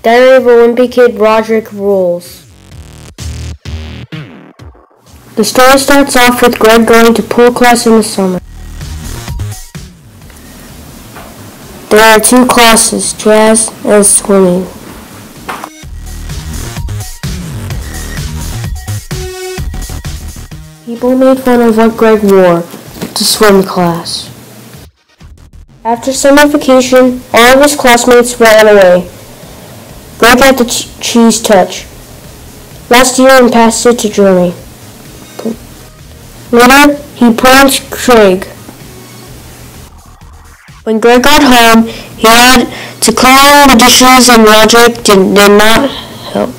Diary of a Wimpy Kid, Roderick rules. The story starts off with Greg going to pool class in the summer. There are two classes, jazz and swimming. People made fun of what Greg wore to swim class. After summer vacation, all of his classmates ran away. Greg had the cheese touch last year and passed it to Jeremy. Later, he pranked Craig. When Greg got home, he had to clean the dishes and Roderick did not help.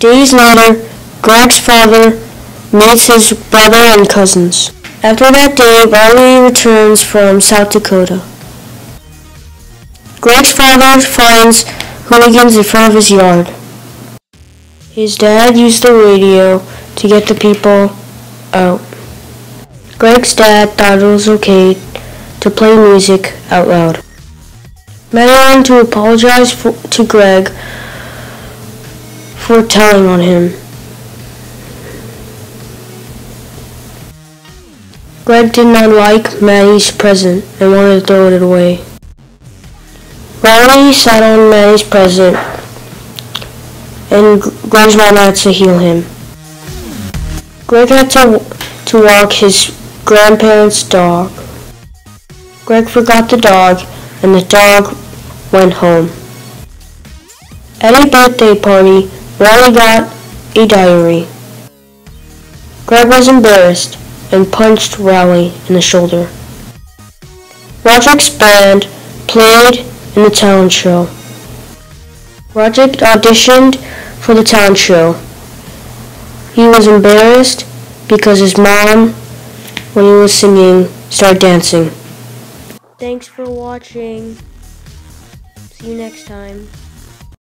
Days later, Greg's father meets his brother and cousins. After that day, Riley returns from South Dakota. Greg's father finds hooligans in front of his yard. His dad used the radio to get the people out. Greg's dad thought it was okay to play music out loud. Maddie wanted to apologize to Greg for telling on him. Greg did not like Maddie's present and wanted to throw it away. Riley sat on Maddie's present and Greg's mom had to heal him. Greg had to walk his grandparents' dog. Greg forgot the dog and the dog went home. At a birthday party, Riley got a diary. Greg was embarrassed and punched Riley in the shoulder. Roderick's band played in the talent show. Roderick auditioned for the talent show. He was embarrassed because his mom, when he was singing, started dancing. Thanks for watching. See you next time.